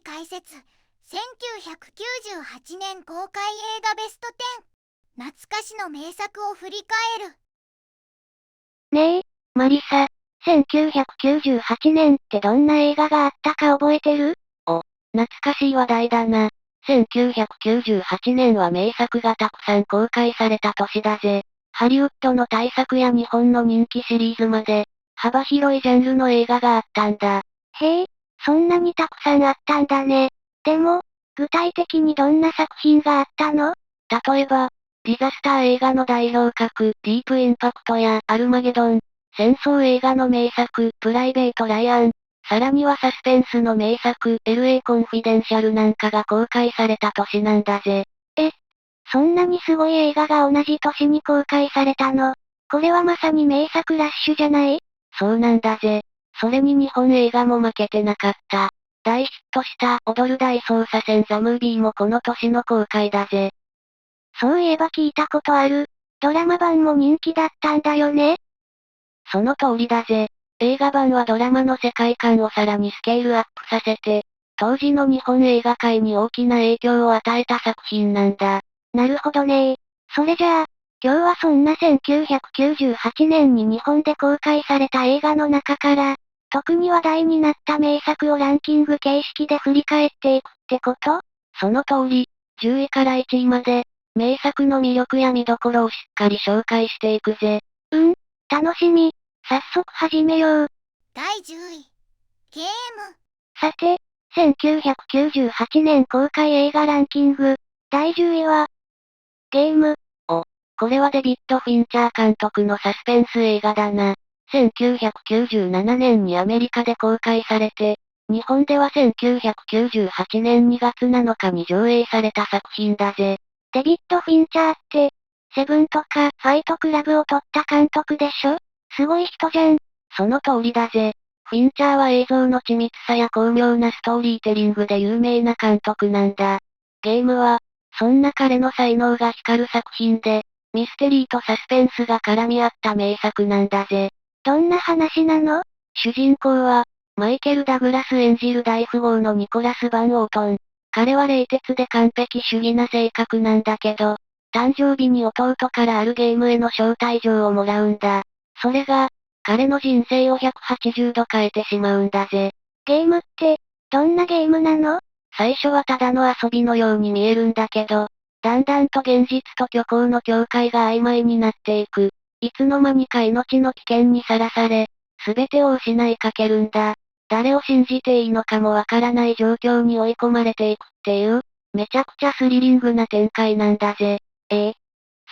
解説。1998年公開映画ベスト10。懐かしの名作を振り返る。ねえ、マリサ、1998年ってどんな映画があったか覚えてる？お、懐かしい話題だな。1998年は名作がたくさん公開された年だぜ。ハリウッドの大作や日本の人気シリーズまで、幅広いジャンルの映画があったんだ。へえ、そんなにたくさんあったんだね。でも、具体的にどんな作品があったの？例えば、ディザスター映画の代表格、ディープインパクトやアルマゲドン、戦争映画の名作、プライベート・ライアン、さらにはサスペンスの名作、LA コンフィデンシャルなんかが公開された年なんだぜ。そんなにすごい映画が同じ年に公開されたの？これはまさに名作ラッシュじゃない？そうなんだぜ。それに日本映画も負けてなかった。大ヒットした踊る大捜査線ザ・ムービーもこの年の公開だぜ。そういえば聞いたことある。ドラマ版も人気だったんだよね？その通りだぜ。映画版はドラマの世界観をさらにスケールアップさせて、当時の日本映画界に大きな影響を与えた作品なんだ。なるほどね。それじゃあ、今日はそんな1998年に日本で公開された映画の中から、特に話題になった名作をランキング形式で振り返っていくってこと？その通り、10位から1位まで、名作の魅力や見どころをしっかり紹介していくぜ。楽しみ。早速始めよう。第10位。ゲーム。さて、1998年公開映画ランキング、第10位は、ゲーム。これはデビッド・フィンチャー監督のサスペンス映画だな。1997年にアメリカで公開されて、日本では1998年2月7日に上映された作品だぜ。デビッド・フィンチャーって、セブンとかファイトクラブを撮った監督でしょ？すごい人じゃん。その通りだぜ。フィンチャーは映像の緻密さや巧妙なストーリーテリングで有名な監督なんだ。ゲームは、そんな彼の才能が光る作品で、ミステリーとサスペンスが絡み合った名作なんだぜ。どんな話なの？主人公は、マイケル・ダグラス演じる大富豪のニコラス・バン・オートン。彼は冷徹で完璧主義な性格なんだけど、誕生日に弟からあるゲームへの招待状をもらうんだ。それが、彼の人生を180度変えてしまうんだぜ。ゲームって、どんなゲームなの？最初はただの遊びのように見えるんだけど、だんだんと現実と虚構の境界が曖昧になっていく。いつの間にか命の危険にさらされ、すべてを失いかけるんだ。誰を信じていいのかもわからない状況に追い込まれていくっていう、めちゃくちゃスリリングな展開なんだぜ。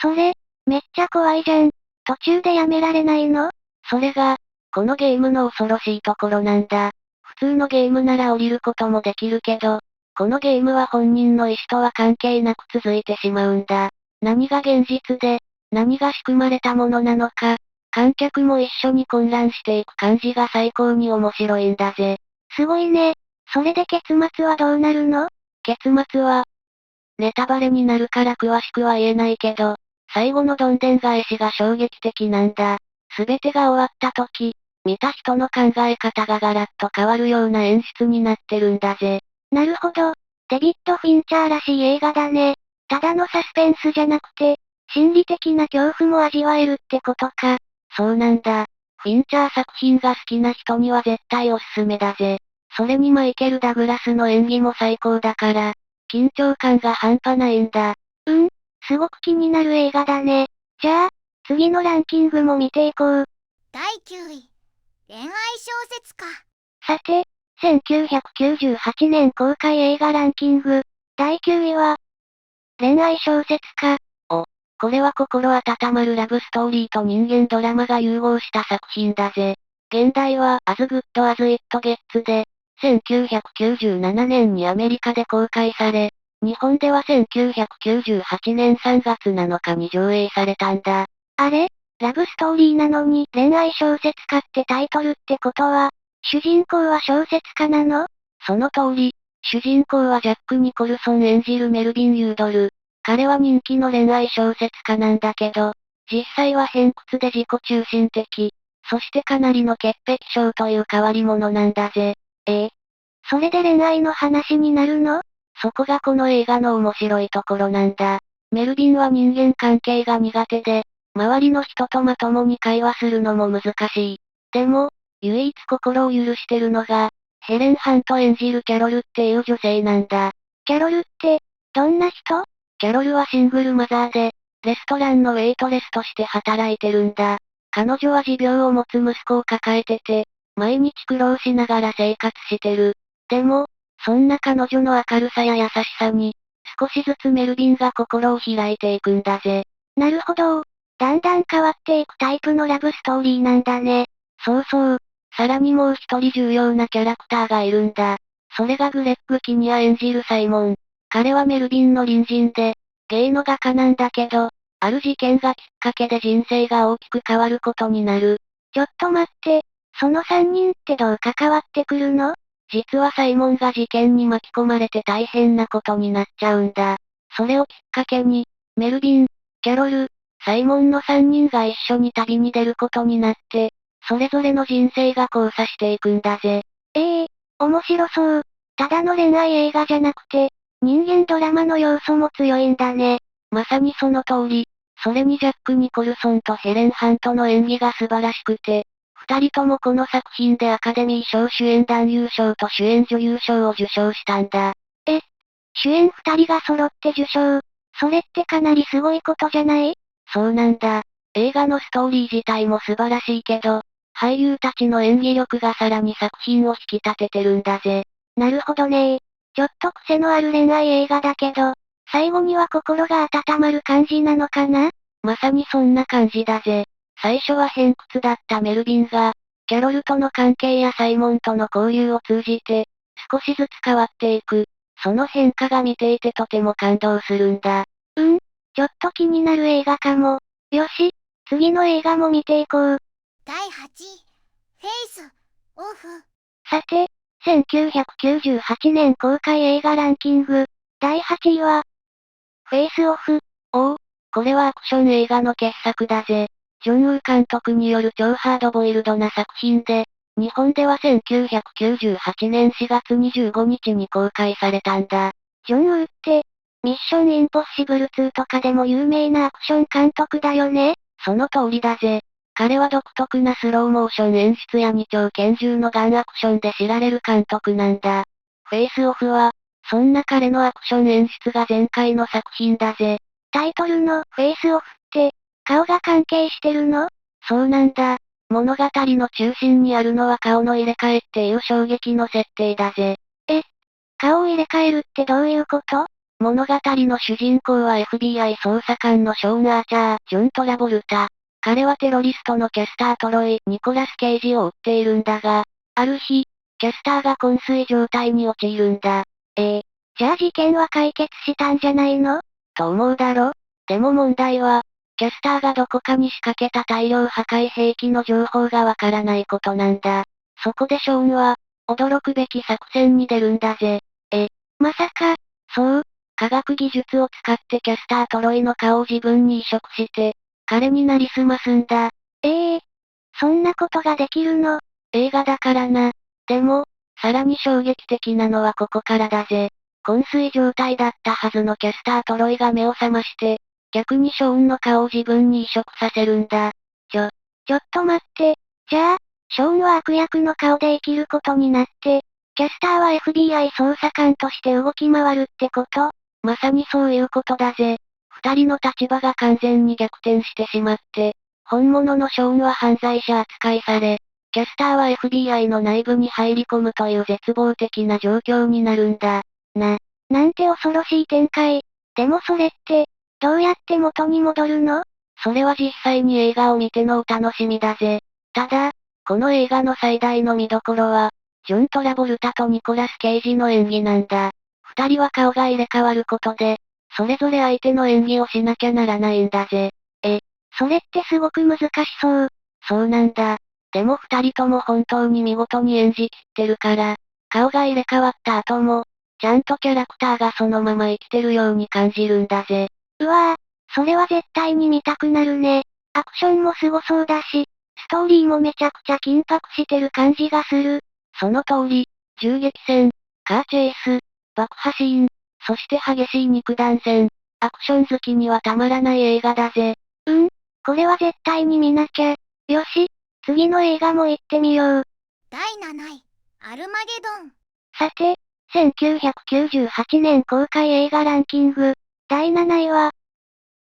それ、めっちゃ怖いじゃん。途中でやめられないの？それが、このゲームの恐ろしいところなんだ。普通のゲームなら降りることもできるけど、このゲームは本人の意思とは関係なく続いてしまうんだ。何が現実で、何が仕組まれたものなのか、観客も一緒に混乱していく感じが最高に面白いんだぜ。すごいね。それで結末はどうなるの？結末は、ネタバレになるから詳しくは言えないけど、最後のどんでん返しが衝撃的なんだ。すべてが終わった時、見た人の考え方がガラッと変わるような演出になってるんだぜ。なるほど。デビッド・フィンチャーらしい映画だね。ただのサスペンスじゃなくて、心理的な恐怖も味わえるってことか。そうなんだ。フィンチャー作品が好きな人には絶対おすすめだぜ。それにマイケル・ダグラスの演技も最高だから、緊張感が半端ないんだ。すごく気になる映画だね。じゃあ、次のランキングも見ていこう。第9位。恋愛小説家。さて、1998年公開映画ランキング、第9位は、恋愛小説家。これは心温まるラブストーリーと人間ドラマが融合した作品だぜ。現代は As Good as It Gets で、1997年にアメリカで公開され、日本では1998年3月7日に上映されたんだ。あれ？ラブストーリーなのに恋愛小説家ってタイトルってことは、主人公は小説家なの？その通り、主人公はジャック・ニコルソン演じるメルビン・ユードル。彼は人気の恋愛小説家なんだけど、実際は偏屈で自己中心的、そしてかなりの潔癖症という変わり者なんだぜ。それで恋愛の話になるの？そこがこの映画の面白いところなんだ。メルビンは人間関係が苦手で、周りの人とまともに会話するのも難しい。でも、唯一心を許してるのが、ヘレン・ハント演じるキャロルっていう女性なんだ。キャロルって、どんな人？キャロルはシングルマザーで、レストランのウェイトレスとして働いてるんだ。彼女は持病を持つ息子を抱えてて、毎日苦労しながら生活してる。でも、そんな彼女の明るさや優しさに、少しずつメルビンが心を開いていくんだぜ。なるほど。だんだん変わっていくタイプのラブストーリーなんだね。そうそう。さらにもう一人重要なキャラクターがいるんだ。それがグレッグ・キニア演じるサイモン。彼はメルビンの隣人で、芸の画家なんだけど、ある事件がきっかけで人生が大きく変わることになる。ちょっと待って、その3人ってどう関わってくるの？実はサイモンが事件に巻き込まれて大変なことになっちゃうんだ。それをきっかけに、メルビン、キャロル、サイモンの3人が一緒に旅に出ることになって、それぞれの人生が交差していくんだぜ。面白そう。ただの恋愛映画じゃなくて、人間ドラマの要素も強いんだね。まさにその通り。それにジャック・ニコルソンとヘレン・ハントの演技が素晴らしくて、二人ともこの作品でアカデミー賞主演男優賞と主演女優賞を受賞したんだ。主演2人が揃って受賞。それってかなりすごいことじゃない？そうなんだ。映画のストーリー自体も素晴らしいけど、俳優たちの演技力がさらに作品を引き立ててるんだぜ。なるほどね。ちょっと癖のある恋愛映画だけど、最後には心が温まる感じなのかな？まさにそんな感じだぜ。最初は偏屈だったメルビンが、キャロルとの関係やサイモンとの交流を通じて、少しずつ変わっていく。その変化が見ていてとても感動するんだ。ちょっと気になる映画かも。よし、次の映画も見ていこう。第8位、フェイス、オフ。さて、1998年公開映画ランキング、第8位は、フェイスオフ。おお、これはアクション映画の傑作だぜ。ジョン・ウー監督による超ハードボイルドな作品で、日本では1998年4月25日に公開されたんだ。ジョン・ウーって、ミッション・インポッシブル2とかでも有名なアクション監督だよね。その通りだぜ。彼は独特なスローモーション演出や二丁拳銃のガンアクションで知られる監督なんだ。フェイスオフは、そんな彼のアクション演出が全開の作品だぜ。タイトルのフェイスオフって、顔が関係してるの？そうなんだ。物語の中心にあるのは顔の入れ替えっていう衝撃の設定だぜ。顔を入れ替えるってどういうこと？物語の主人公は FBI 捜査官のショーン・アーチャー、ジョン・トラボルタ。彼はテロリストのキャスター・トロイ・ニコラス・ケイジを追っているんだが、ある日、キャスターが昏睡状態に陥るんだ。じゃあ事件は解決したんじゃないの？と思うだろ？でも問題は、キャスターがどこかに仕掛けた大量破壊兵器の情報がわからないことなんだ。そこでショーンは、驚くべき作戦に出るんだぜ。まさか、そう、科学技術を使ってキャスタートロイの顔を自分に移植して、彼になりすますんだ。そんなことができるの？映画だからな。でも、さらに衝撃的なのはここからだぜ。昏睡状態だったはずのキャスタートロイが目を覚まして、逆にショーンの顔を自分に移植させるんだ。ちょっと待って。じゃあ、ショーンは悪役の顔で生きることになって、キャスターは FBI 捜査官として動き回るってこと？まさにそういうことだぜ。二人の立場が完全に逆転してしまって、本物のショーンは犯罪者扱いされ、キャスターは FBI の内部に入り込むという絶望的な状況になるんだ。なんて恐ろしい展開。でもそれって、どうやって元に戻るの？それは実際に映画を見てのお楽しみだぜ。ただ、この映画の最大の見どころは、ジョン・トラボルタとニコラス・ケイジの演技なんだ。二人は顔が入れ替わることで、それぞれ相手の演技をしなきゃならないんだぜ。それってすごく難しそう。そうなんだ。でも二人とも本当に見事に演じきってるから、顔が入れ替わった後も、ちゃんとキャラクターがそのまま生きてるように感じるんだぜ。うわぁ、それは絶対に見たくなるね。アクションもすごそうだし、ストーリーもめちゃくちゃ緊迫してる感じがする。その通り、銃撃戦、カーチェイス、爆破シーン、そして激しい肉弾戦、アクション好きにはたまらない映画だぜ。これは絶対に見なきゃ。よし、次の映画も行ってみよう。第7位、アルマゲドン。さて、1998年公開映画ランキング、第7位は、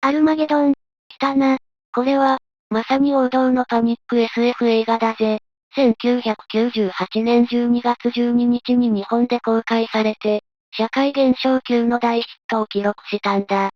アルマゲドン。来たな。これは、まさに王道のパニック SF 映画だぜ。1998年12月12日に日本で公開されて、社会現象級の大ヒットを記録したんだ。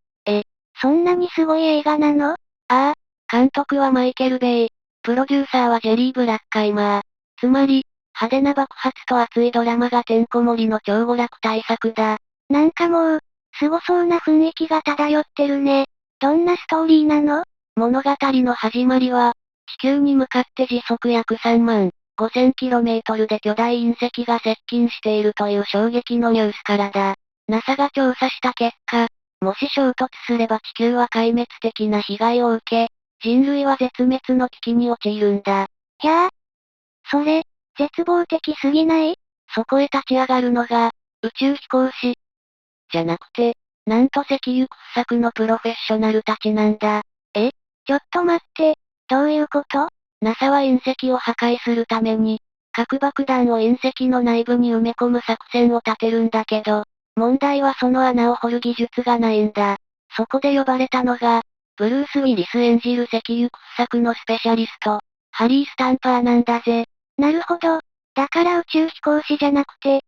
そんなにすごい映画なの？ああ、監督はマイケル・ベイ、プロデューサーはジェリー・ブラッカイマー。つまり、派手な爆発と熱いドラマがてんこ盛りの超娯楽大作だ。なんかもう、すごそうな雰囲気が漂ってるね。どんなストーリーなの？物語の始まりは、地球に向かって時速約3万 5000km で巨大隕石が接近しているという衝撃のニュースからだ。NASA が調査した結果、もし衝突すれば地球は壊滅的な被害を受け、人類は絶滅の危機に陥るんだ。ひゃあ。それ、絶望的すぎない？そこへ立ち上がるのが、宇宙飛行士。じゃなくて、なんと石油掘削のプロフェッショナルたちなんだ。ちょっと待って、どういうこと？ NASA は隕石を破壊するために、核爆弾を隕石の内部に埋め込む作戦を立てるんだけど、問題はその穴を掘る技術がないんだ。そこで呼ばれたのが、ブルース・ウィリス演じる石油掘削のスペシャリスト、ハリー・スタンパーなんだぜ。なるほど。だから宇宙飛行士じゃなくて、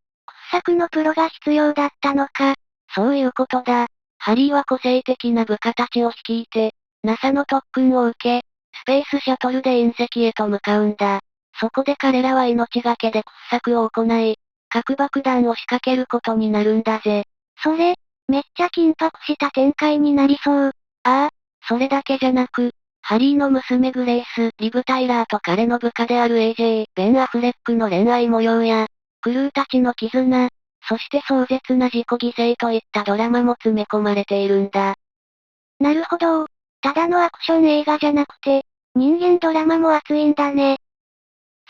掘削のプロが必要だったのか。そういうことだ。ハリーは個性的な部下たちを率いて、NASA の特訓を受け、スペースシャトルで隕石へと向かうんだ。そこで彼らは命がけで掘削を行い、核爆弾を仕掛けることになるんだぜ。それ、めっちゃ緊迫した展開になりそう。ああ、それだけじゃなく、ハリーの娘グレイス、リブ・タイラーと彼の部下である AJ、ベン・アフレックの恋愛模様や、クルーたちの絆、そして壮絶な自己犠牲といったドラマも詰め込まれているんだ。なるほど。ただのアクション映画じゃなくて、人間ドラマも熱いんだね。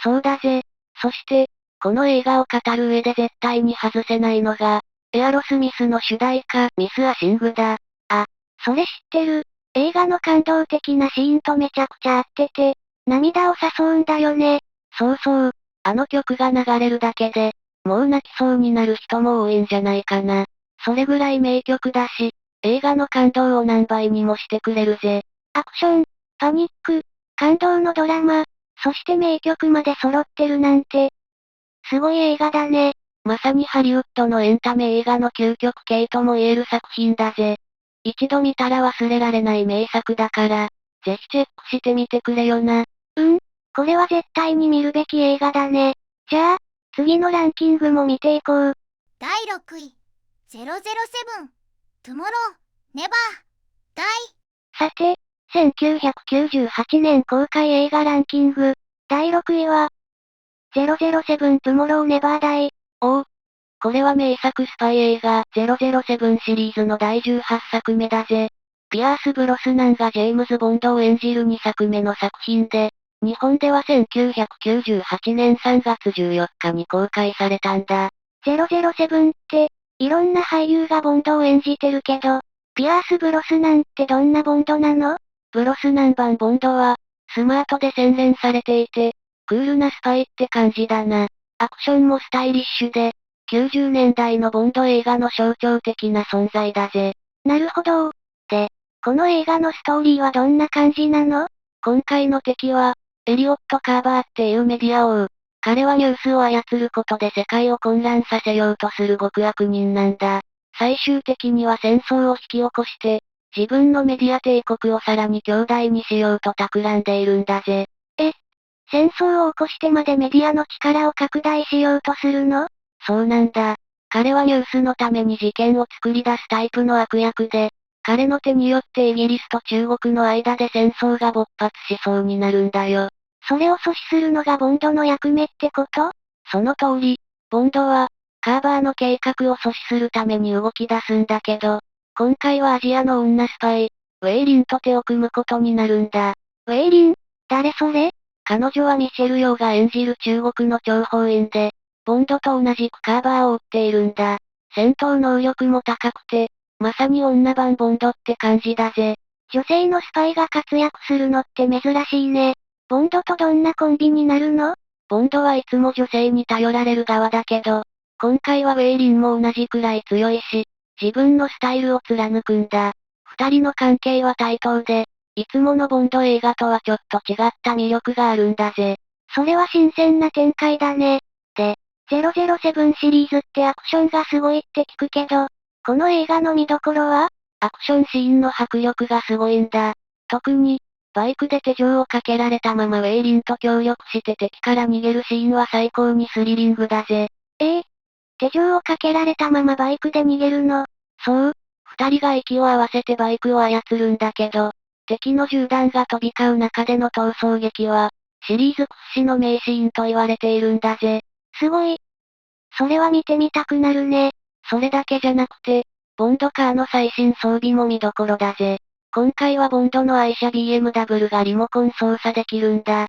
そうだぜ。そして、この映画を語る上で絶対に外せないのが、エアロスミスの主題歌、ミス・ア・シングだ。それ知ってる。映画の感動的なシーンとめちゃくちゃ合ってて、涙を誘うんだよね。そうそう。あの曲が流れるだけで、もう泣きそうになる人も多いんじゃないかな。それぐらい名曲だし、映画の感動を何倍にもしてくれるぜ。アクション、パニック、感動のドラマ、そして名曲まで揃ってるなんて。すごい映画だね。まさにハリウッドのエンタメ映画の究極系とも言える作品だぜ。一度見たら忘れられない名作だから、ぜひチェックしてみてくれよな。これは絶対に見るべき映画だね。じゃあ、次のランキングも見ていこう。第6位、007、トゥモロー、ネバー、第。さて、1998年公開映画ランキング、第6位は、007トゥモローネバーダイ。おう。これは名作スパイ映画007シリーズの第18作目だぜ。ピアース・ブロスナンがジェームズ・ボンドを演じる2作目の作品で、日本では1998年3月14日に公開されたんだ。007って、いろんな俳優がボンドを演じてるけど、ピアース・ブロスナンってどんなボンドなの？ブロスナン版ボンドは、スマートで洗練されていて、クールなスパイって感じだな。アクションもスタイリッシュで、90年代のボンド映画の象徴的な存在だぜ。なるほど。で、この映画のストーリーはどんな感じなの？今回の敵は、エリオット・カーバーっていうメディア王。彼はニュースを操ることで世界を混乱させようとする極悪人なんだ。最終的には戦争を引き起こして、自分のメディア帝国をさらに強大にしようと企んでいるんだぜ。戦争を起こしてまでメディアの力を拡大しようとするの？そうなんだ。彼はニュースのために事件を作り出すタイプの悪役で、彼の手によってイギリスと中国の間で戦争が勃発しそうになるんだよ。それを阻止するのがボンドの役目ってこと？その通り、ボンドは、カーバーの計画を阻止するために動き出すんだけど、今回はアジアの女スパイ、ウェイリンと手を組むことになるんだ。ウェイリン？誰それ？彼女はミシェル・ヨーが演じる中国の諜報員で、ボンドと同じくカーバーを追っているんだ。戦闘能力も高くて、まさに女版ボンドって感じだぜ。女性のスパイが活躍するのって珍しいね。ボンドとどんなコンビになるの？ボンドはいつも女性に頼られる側だけど、今回はウェイリンも同じくらい強いし、自分のスタイルを貫くんだ。二人の関係は対等で、いつものボンド映画とはちょっと違った魅力があるんだぜ。それは新鮮な展開だね。で、007シリーズってアクションがすごいって聞くけど、この映画の見どころは？アクションシーンの迫力がすごいんだ。特に、バイクで手錠をかけられたままウェイリンと協力して敵から逃げるシーンは最高にスリリングだぜ。手錠をかけられたままバイクで逃げるの？そう、二人が息を合わせてバイクを操るんだけど、敵の銃弾が飛び交う中での逃走劇は、シリーズ屈指の名シーンと言われているんだぜ。すごい。それは見てみたくなるね。それだけじゃなくて、ボンドカーの最新装備も見どころだぜ。今回はボンドの愛車 BMW がリモコン操作できるんだ。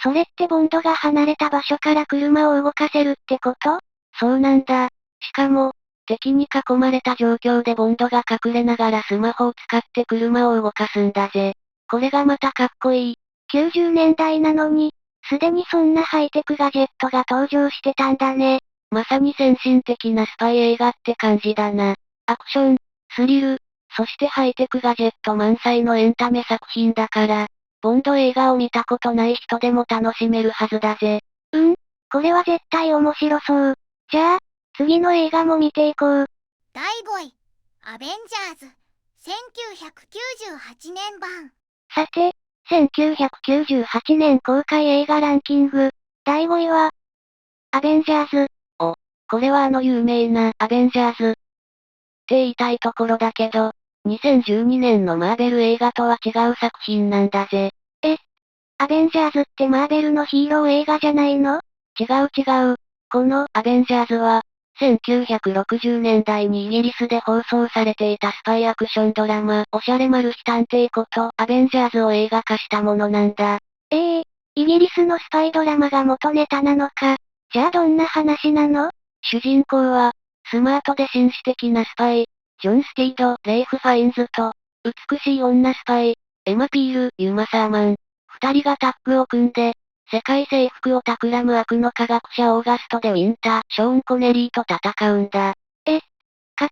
それってボンドが離れた場所から車を動かせるってこと？そうなんだ。しかも、敵に囲まれた状況でボンドが隠れながらスマホを使って車を動かすんだぜ。これがまたかっこいい。90年代なのに、すでにそんなハイテクガジェットが登場してたんだね。まさに先進的なスパイ映画って感じだな。アクション、スリル、そしてハイテクガジェット満載のエンタメ作品だから、ボンド映画を見たことない人でも楽しめるはずだぜ。これは絶対面白そう。じゃあ、次の映画も見ていこう。第5位、アベンジャーズ、1998年版。さて、1998年公開映画ランキング、第5位は、アベンジャーズ。これは有名なアベンジャーズって言いたいところだけど、2012年のマーベル映画とは違う作品なんだぜ。アベンジャーズってマーベルのヒーロー映画じゃないの？違う。このアベンジャーズは、1960年代にイギリスで放送されていたスパイアクションドラマ、おしゃれマル秘探偵ことアベンジャーズを映画化したものなんだ。イギリスのスパイドラマが元ネタなのか。じゃあどんな話なの？主人公は、スマートで紳士的なスパイ、ジョン・スティード、レイフ・ファインズと、美しい女スパイ、エマ・ピール、ユマ・サーマン。二人がタッグを組んで、世界征服を企む悪の科学者オーガスト・でウィンター、ショーン・コネリーと戦うんだ。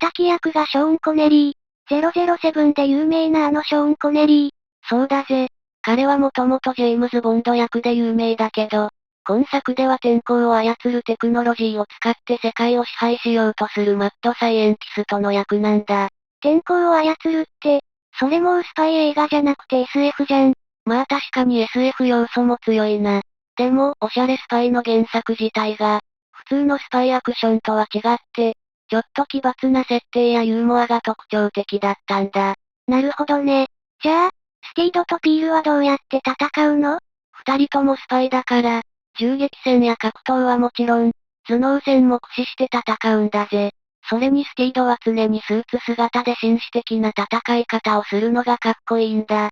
敵役がショーン・コネリー。007で有名なあのショーン・コネリー。そうだぜ。彼はもともとジェームズ・ボンド役で有名だけど、今作では天候を操るテクノロジーを使って世界を支配しようとするマッドサイエンティストの役なんだ。天候を操るって、それもうスパイ映画じゃなくて SF じゃん。まあ確かに SF 要素も強いな。でも、おしゃれスパイの原作自体が、普通のスパイアクションとは違って、ちょっと奇抜な設定やユーモアが特徴的だったんだ。なるほどね。じゃあ、スティードとピールはどうやって戦うの？二人ともスパイだから、銃撃戦や格闘はもちろん、頭脳戦も駆使して戦うんだぜ。それにスティードは常にスーツ姿で紳士的な戦い方をするのがかっこいいんだ。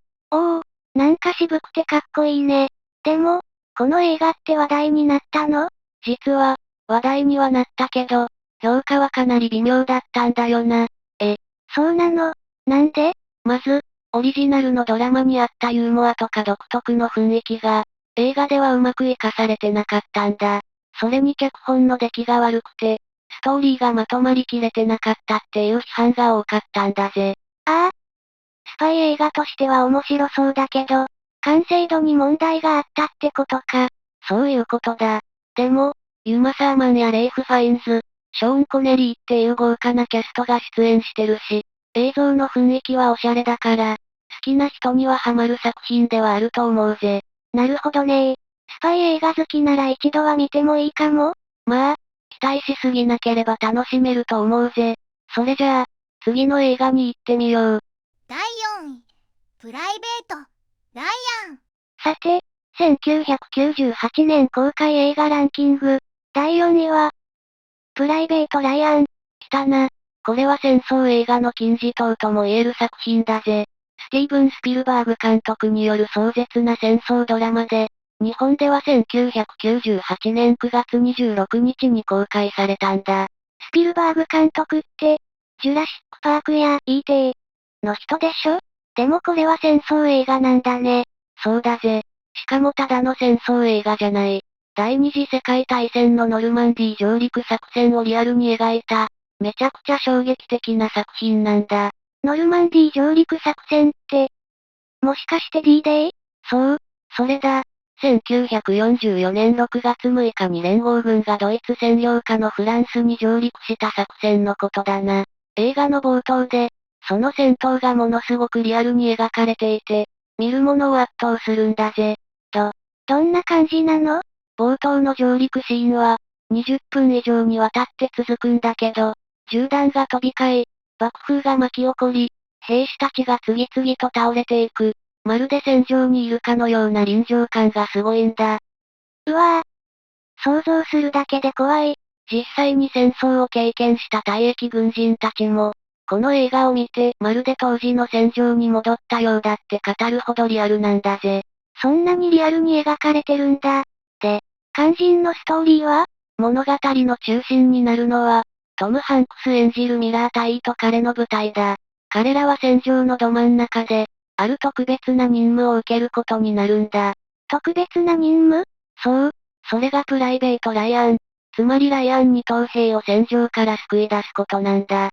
なんか渋くてかっこいいね。でも、この映画って話題になったの？実は、話題にはなったけど、評価はかなり微妙だったんだよな。そうなの？なんで？まず、オリジナルのドラマにあったユーモアとか独特の雰囲気が、映画ではうまく活かされてなかったんだ。それに脚本の出来が悪くて、ストーリーがまとまりきれてなかったっていう批判が多かったんだぜ。スパイ映画としては面白そうだけど、完成度に問題があったってことか。そういうことだ。でも、ユマ・サーマンやレイフ・ファインズ、ショーン・コネリーっていう豪華なキャストが出演してるし、映像の雰囲気はおしゃれだから、好きな人にはハマる作品ではあると思うぜ。なるほどね。スパイ映画好きなら一度は見てもいいかも。まあ、期待しすぎなければ楽しめると思うぜ。それじゃあ、次の映画に行ってみよう。第4位、プライベート、ライアン。さて、1998年公開映画ランキング、第4位は、プライベート・ライアン。来たな。これは戦争映画の金字塔とも言える作品だぜ。スティーブン・スピルバーグ監督による壮絶な戦争ドラマで、日本では1998年9月26日に公開されたんだ。スピルバーグ監督って、ジュラシックパークや E.T. の人でしょ？でもこれは戦争映画なんだね。そうだぜ。しかもただの戦争映画じゃない。第二次世界大戦のノルマンディー上陸作戦をリアルに描いた、めちゃくちゃ衝撃的な作品なんだ。ノルマンディー上陸作戦って、もしかして D-Day？ そう、それだ。1944年6月6日に連合軍がドイツ占領下のフランスに上陸した作戦のことだな。映画の冒頭で、その戦闘がものすごくリアルに描かれていて、見る者を圧倒するんだぜ。どんな感じなの？冒頭の上陸シーンは、20分以上にわたって続くんだけど、銃弾が飛び交い、爆風が巻き起こり、兵士たちが次々と倒れていく、まるで戦場にいるかのような臨場感がすごいんだ。うわぁ。想像するだけで怖い。実際に戦争を経験した退役軍人たちも、この映画を見てまるで当時の戦場に戻ったようだって語るほどリアルなんだぜ。そんなにリアルに描かれてるんだ。で、肝心のストーリーは？物語の中心になるのは、トム・ハンクス演じるミラー隊と彼の部隊だ。彼らは戦場のど真ん中で、ある特別な任務を受けることになるんだ。特別な任務？そう、それがプライベート・ライアン。つまりライアン二等兵を戦場から救い出すことなんだ。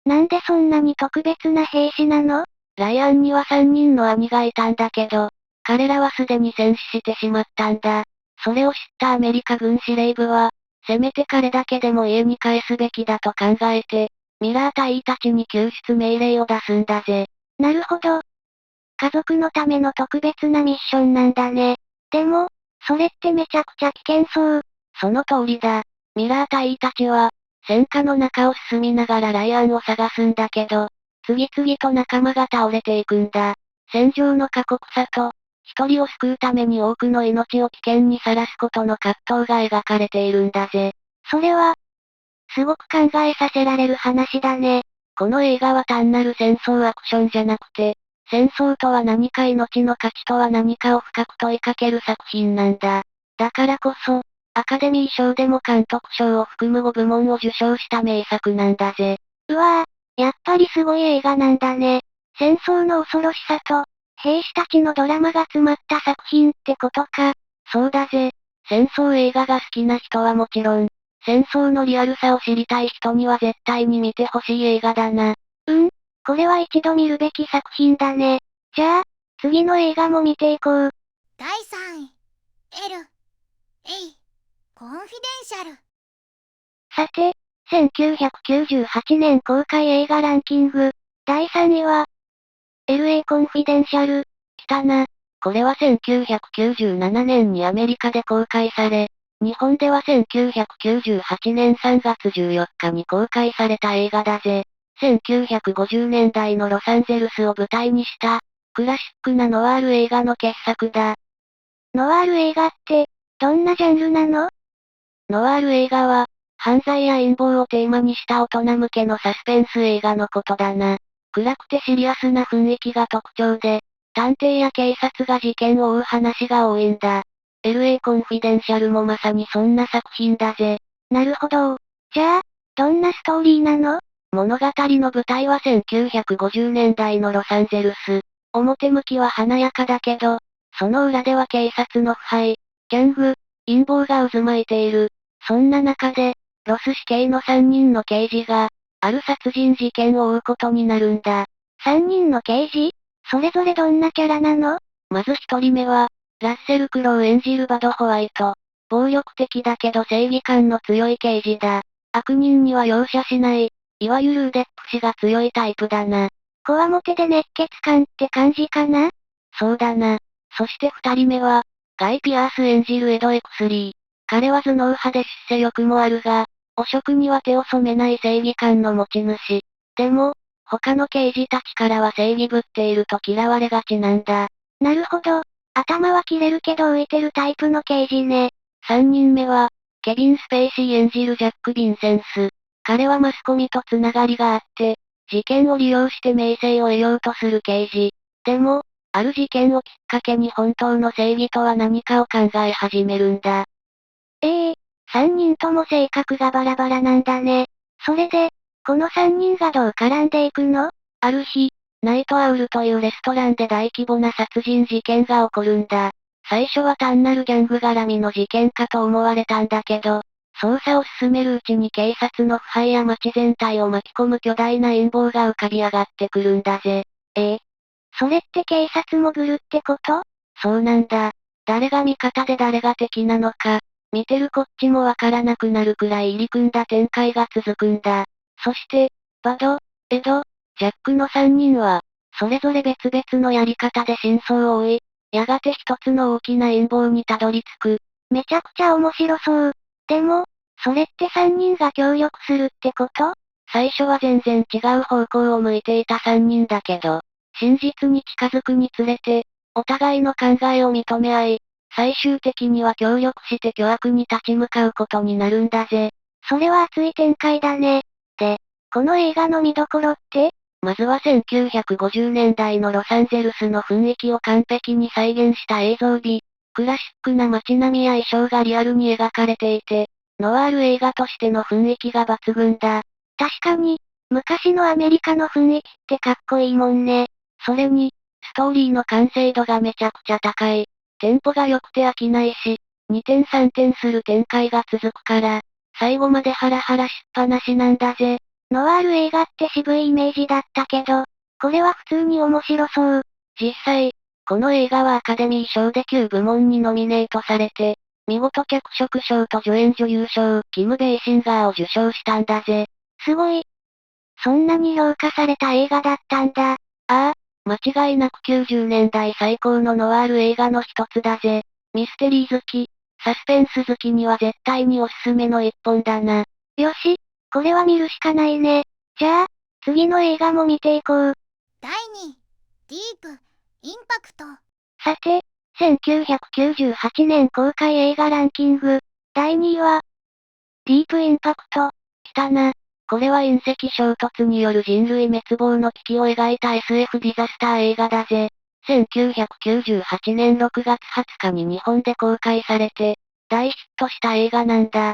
なんでそんなに特別な兵士なの？ライアンには3人の兄がいたんだけど、彼らはすでに戦死してしまったんだ。それを知ったアメリカ軍司令部は、せめて彼だけでも家に帰すべきだと考えて、ミラー隊たちに救出命令を出すんだぜ。なるほど。家族のための特別なミッションなんだね。でも、それってめちゃくちゃ危険そう。その通りだ。ミラー隊たちは、戦火の中を進みながらライアンを探すんだけど、次々と仲間が倒れていくんだ。戦場の過酷さと、一人を救うために多くの命を危険にさらすことの葛藤が描かれているんだぜ。それは、すごく考えさせられる話だね。この映画は単なる戦争アクションじゃなくて、戦争とは何か命の価値とは何かを深く問いかける作品なんだ。だからこそ、アカデミー賞でも監督賞を含む5部門を受賞した名作なんだぜ。うわぁ、やっぱりすごい映画なんだね。戦争の恐ろしさと、兵士たちのドラマが詰まった作品ってことか。そうだぜ。戦争映画が好きな人はもちろん、戦争のリアルさを知りたい人には絶対に見てほしい映画だな。これは一度見るべき作品だね。じゃあ、次の映画も見ていこう。第3位 L A コンフィデンシャル。さて、1998年公開映画ランキング、第3位は、LA コンフィデンシャル。来たな。これは1997年にアメリカで公開され、日本では1998年3月14日に公開された映画だぜ。1950年代のロサンゼルスを舞台にした、クラシックなノワール映画の傑作だ。ノワール映画って、どんなジャンルなの？ノワール映画は、犯罪や陰謀をテーマにした大人向けのサスペンス映画のことだな。暗くてシリアスな雰囲気が特徴で、探偵や警察が事件を追う話が多いんだ。LA コンフィデンシャルもまさにそんな作品だぜ。なるほど。じゃあ、どんなストーリーなの？物語の舞台は1950年代のロサンゼルス。表向きは華やかだけど、その裏では警察の腐敗、ギャング、陰謀が渦巻いている。そんな中で、ロス市警の3人の刑事が、ある殺人事件を追うことになるんだ。3人の刑事？それぞれどんなキャラなの？まず1人目は、ラッセル・クロウ演じるバド・ホワイト。暴力的だけど正義感の強い刑事だ。悪人には容赦しない、いわゆる腕っぷしが強いタイプだな。こわもてで熱血感って感じかな？そうだな。そして2人目は、ガイ・ピアース演じるエド・エクスリー。彼は頭脳派で出世欲もあるが、汚職には手を染めない正義感の持ち主。でも、他の刑事たちからは正義ぶっていると嫌われがちなんだ。なるほど。頭は切れるけど浮いてるタイプの刑事ね。3人目は、ケビン・スペイシー演じるジャック・ヴィンセンス。彼はマスコミとつながりがあって、事件を利用して名声を得ようとする刑事。でも、ある事件をきっかけに本当の正義とは何かを考え始めるんだ。3人とも性格がバラバラなんだね。それで、この3人がどう絡んでいくの？ある日、ナイトアウルというレストランで大規模な殺人事件が起こるんだ。最初は単なるギャング絡みの事件かと思われたんだけど、捜査を進めるうちに警察の腐敗や街全体を巻き込む巨大な陰謀が浮かび上がってくるんだぜ。それって警察もぐるってこと？そうなんだ。誰が味方で誰が敵なのか、見てるこっちもわからなくなるくらい入り組んだ展開が続くんだ。そして、バド、エド、ジャックの3人は、それぞれ別々のやり方で真相を追い、やがて一つの大きな陰謀にたどり着く。めちゃくちゃ面白そう。でも、それって3人が協力するってこと？最初は全然違う方向を向いていた3人だけど、真実に近づくにつれて、お互いの考えを認め合い、最終的には協力して巨悪に立ち向かうことになるんだぜ。それは熱い展開だね。で、この映画の見どころって？まずは1950年代のロサンゼルスの雰囲気を完璧に再現した映像美、クラシックな街並みや衣装がリアルに描かれていて、ノワール映画としての雰囲気が抜群だ。確かに、昔のアメリカの雰囲気ってかっこいいもんね。それに、ストーリーの完成度がめちゃくちゃ高い。テンポが良くて飽きないし、2点3点する展開が続くから、最後までハラハラしっぱなしなんだぜ。ノワール映画って渋いイメージだったけど、これは普通に面白そう。実際、この映画はアカデミー賞で9部門にノミネートされて、見事脚色賞と助演女優賞、キム・ベイシンガーを受賞したんだぜ。すごい。そんなに評価された映画だったんだ。間違いなく90年代最高のノワール映画の一つだぜ。ミステリー好き、サスペンス好きには絶対におすすめの一本だな。よし、これは見るしかないね。じゃあ、次の映画も見ていこう。第2ディープインパクト。さて、1998年公開映画ランキング、第2位は、ディープインパクト。来たな。これは隕石衝突による人類滅亡の危機を描いた SF ディザスター映画だぜ。1998年6月20日に日本で公開されて、大ヒットした映画なんだ。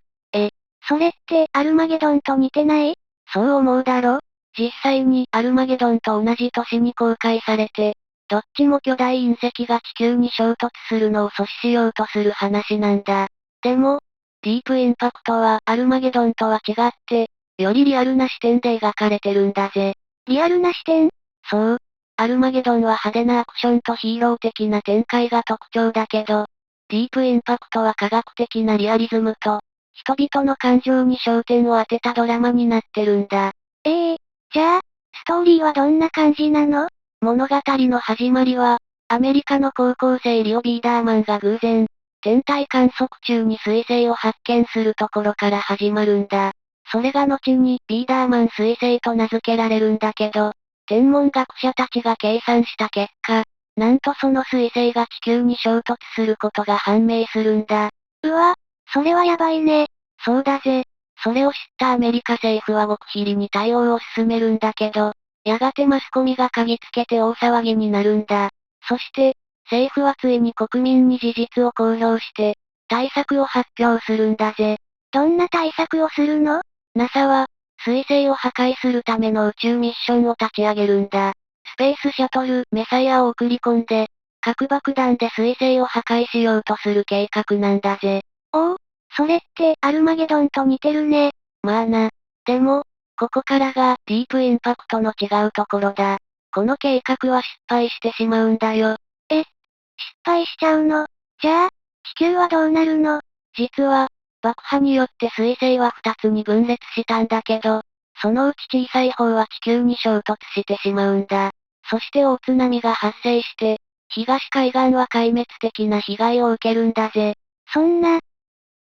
それって、アルマゲドンと似てない？そう思うだろ？実際にアルマゲドンと同じ年に公開されて、どっちも巨大隕石が地球に衝突するのを阻止しようとする話なんだ。でも、ディープインパクトはアルマゲドンとは違って、よりリアルな視点で描かれてるんだぜ。リアルな視点？そう。アルマゲドンは派手なアクションとヒーロー的な展開が特徴だけど、ディープインパクトは科学的なリアリズムと、人々の感情に焦点を当てたドラマになってるんだ。じゃあ、ストーリーはどんな感じなの？物語の始まりは、アメリカの高校生リオ・ビーダーマンが偶然、天体観測中に彗星を発見するところから始まるんだ。それが後にビーダーマン彗星と名付けられるんだけど、天文学者たちが計算した結果、なんとその彗星が地球に衝突することが判明するんだ。うわ、それはやばいね。そうだぜ。それを知ったアメリカ政府は極秘裏に対応を進めるんだけど、やがてマスコミが嗅ぎつけて大騒ぎになるんだ。そして、政府はついに国民に事実を公表して、対策を発表するんだぜ。どんな対策をするの？ NASA は、彗星を破壊するための宇宙ミッションを立ち上げるんだ。スペースシャトル、メサイアを送り込んで、核爆弾で彗星を破壊しようとする計画なんだぜ。それって、アルマゲドンと似てるね。まあな。でも、ここからが、ディープインパクトの違うところだ。この計画は失敗してしまうんだよ。失敗しちゃうの？じゃあ、地球はどうなるの？実は、爆破によって彗星は2つに分裂したんだけど、そのうち小さい方は地球に衝突してしまうんだ。そして大津波が発生して、東海岸は壊滅的な被害を受けるんだぜ。そんな。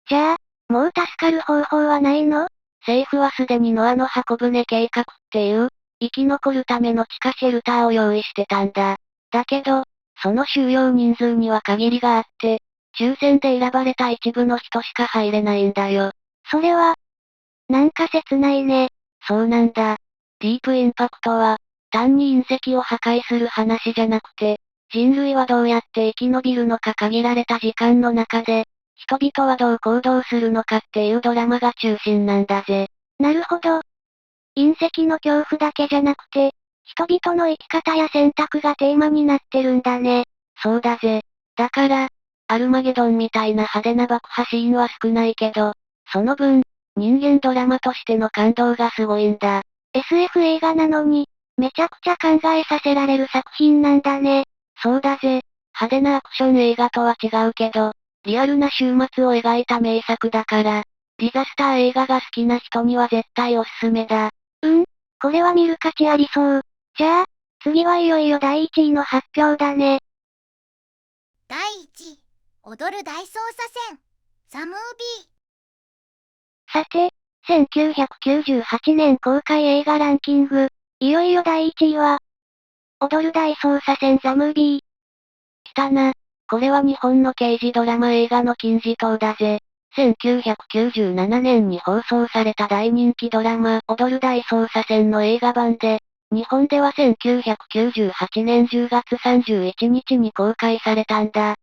じゃあ、もう助かる方法はないの？政府はすでにノアの箱舟計画っていう、生き残るための地下シェルターを用意してたんだ。だけど、その収容人数には限りがあって、抽選で選ばれた一部の人しか入れないんだよ。それは、なんか切ないね。そうなんだ。ディープインパクトは、単に隕石を破壊する話じゃなくて、人類はどうやって生き延びるのか限られた時間の中で、人々はどう行動するのかっていうドラマが中心なんだぜ。なるほど。隕石の恐怖だけじゃなくて、人々の生き方や選択がテーマになってるんだね。そうだぜ。だから、アルマゲドンみたいな派手な爆破シーンは少ないけど、その分、人間ドラマとしての感動がすごいんだ。SF 映画なのに、めちゃくちゃ考えさせられる作品なんだね。そうだぜ。派手なアクション映画とは違うけど、リアルな終末を描いた名作だから、ディザスター映画が好きな人には絶対おすすめだ。これは見る価値ありそう。じゃあ、次はいよいよ第1位の発表だね。第1位、踊る大捜査線、ザ・ムービさて、1998年公開映画ランキング、いよいよ第1位は、踊る大捜査線ザ・ムービー。来たな。これは日本の刑事ドラマ映画の金字塔だぜ。1997年に放送された大人気ドラマ、踊る大捜査線の映画版で、日本では1998年10月31日に公開されたんだ。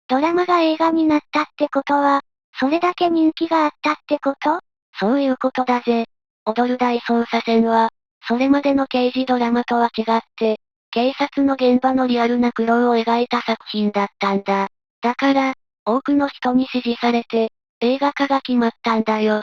ドラマが映画になったってことは、それだけ人気があったってこと？そういうことだぜ。踊る大捜査線は、それまでの刑事ドラマとは違って、警察の現場のリアルな苦労を描いた作品だったんだ。だから、多くの人に支持されて、映画化が決まったんだよ。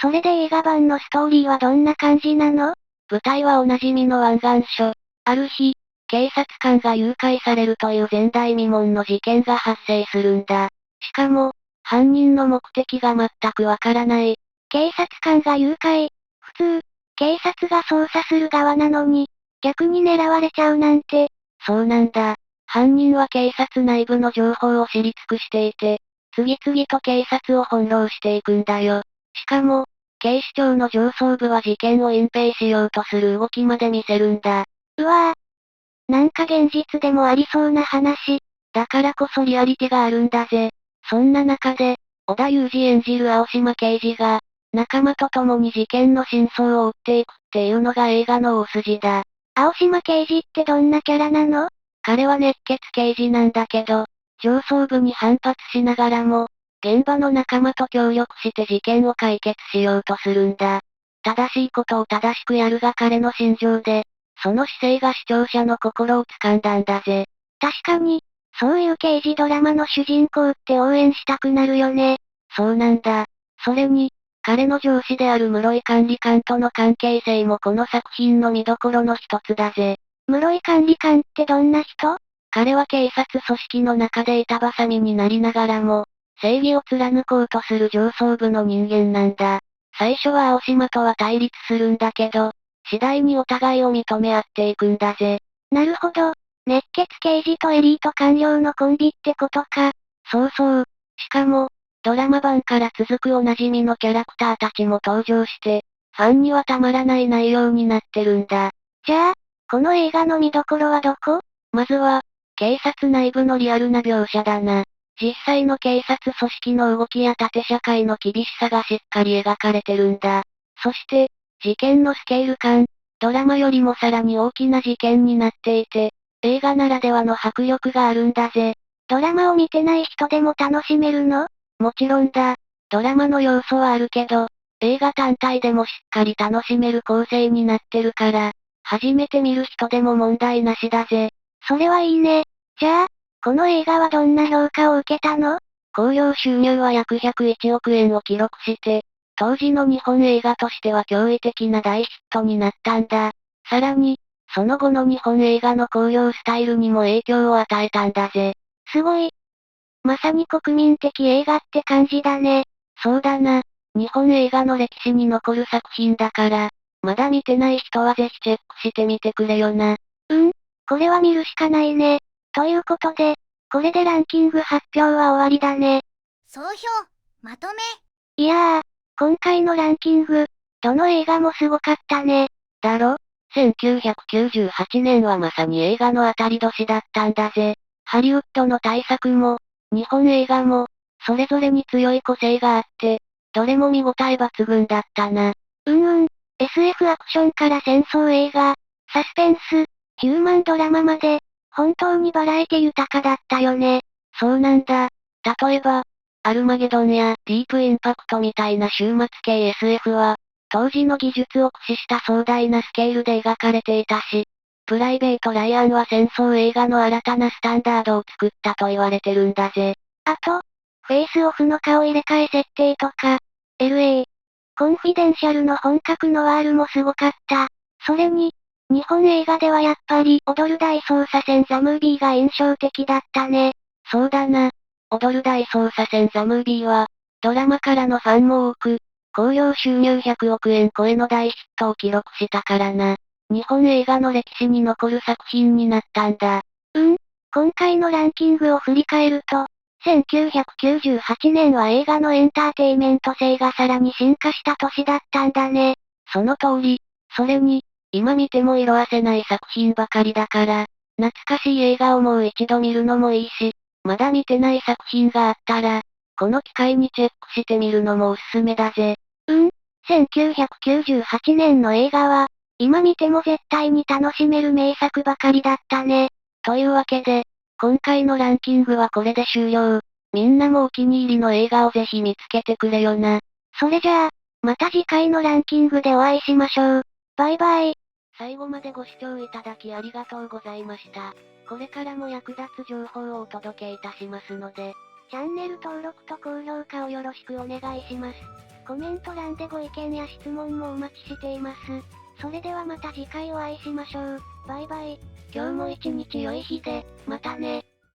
それで映画版のストーリーはどんな感じなの？舞台はおなじみの湾岸署。ある日、警察官が誘拐されるという前代未聞の事件が発生するんだ。しかも、犯人の目的が全くわからない。警察官が誘拐。普通、警察が捜査する側なのに、逆に狙われちゃうなんて。そうなんだ。犯人は警察内部の情報を知り尽くしていて、次々と警察を翻弄していくんだよ。しかも、警視庁の上層部は事件を隠蔽しようとする動きまで見せるんだ。うわぁ。なんか現実でもありそうな話。だからこそリアリティがあるんだぜ。そんな中で、織田裕二演じる青島刑事が、仲間と共に事件の真相を追っていくっていうのが映画の大筋だ。青島刑事ってどんなキャラなの？彼は熱血刑事なんだけど、上層部に反発しながらも、現場の仲間と協力して事件を解決しようとするんだ。正しいことを正しくやるが彼の心情で、その姿勢が視聴者の心を掴んだんだぜ。確かに、そういう刑事ドラマの主人公って応援したくなるよね。そうなんだ。それに、彼の上司である室井管理官との関係性もこの作品の見どころの一つだぜ。室井管理官ってどんな人？彼は警察組織の中で板挟みになりながらも、正義を貫こうとする上層部の人間なんだ。最初は青島とは対立するんだけど、次第にお互いを認め合っていくんだぜ。なるほど。熱血刑事とエリート官僚のコンビってことか。そうそう。しかも、ドラマ版から続くおなじみのキャラクターたちも登場して、ファンにはたまらない内容になってるんだ。じゃあ、この映画の見どころはどこ？まずは、警察内部のリアルな描写だな。実際の警察組織の動きや縦社会の厳しさがしっかり描かれてるんだ。そして、事件のスケール感、ドラマよりもさらに大きな事件になっていて、映画ならではの迫力があるんだぜ。ドラマを見てない人でも楽しめるの？もちろんだ。ドラマの要素はあるけど、映画単体でもしっかり楽しめる構成になってるから、初めて見る人でも問題なしだぜ。それはいいね。じゃあ、この映画はどんな評価を受けたの？興行収入は約101億円を記録して、当時の日本映画としては驚異的な大ヒットになったんだ。さらに、その後の日本映画の興行スタイルにも影響を与えたんだぜ。すごい。まさに国民的映画って感じだね。そうだな。日本映画の歴史に残る作品だから、まだ見てない人はぜひチェックしてみてくれよな。これは見るしかないね。ということで、これでランキング発表は終わりだね。総評、まとめ。いやー、今回のランキング、どの映画もすごかったね。だろ？ 1998 年はまさに映画の当たり年だったんだぜ。ハリウッドの大作も、日本映画も、それぞれに強い個性があって、どれも見応え抜群だったな。SF アクションから戦争映画、サスペンス、ヒューマンドラマまで、本当にバラエティ豊かだったよね。そうなんだ。例えば、アルマゲドンやディープインパクトみたいな終末系 SF は、当時の技術を駆使した壮大なスケールで描かれていたし、プライベート・ライアンは戦争映画の新たなスタンダードを作ったと言われてるんだぜ。あと、フェイスオフの顔入れ替え設定とか、LA、コンフィデンシャルの本格ノワールもすごかった。それに、日本映画ではやっぱり踊る大捜査線ザムービーが印象的だったね。そうだな。踊る大捜査線ザムービーは、ドラマからのファンも多く、興行収入100億円超えの大ヒットを記録したからな。日本映画の歴史に残る作品になったんだ。今回のランキングを振り返ると、1998年は映画のエンターテイメント性がさらに進化した年だったんだね。その通り。それに、今見ても色褪せない作品ばかりだから、懐かしい映画をもう一度見るのもいいし、まだ見てない作品があったら、この機会にチェックしてみるのもおすすめだぜ。1998年の映画は、今見ても絶対に楽しめる名作ばかりだったね。というわけで、今回のランキングはこれで終了。みんなもお気に入りの映画をぜひ見つけてくれよな。それじゃあ、また次回のランキングでお会いしましょう。バイバイ。最後までご視聴いただきありがとうございました。これからも役立つ情報をお届けいたしますので、チャンネル登録と高評価をよろしくお願いします。コメント欄でご意見や質問もお待ちしています。それではまた次回お会いしましょう。バイバイ。今日も一日良い日で、またね。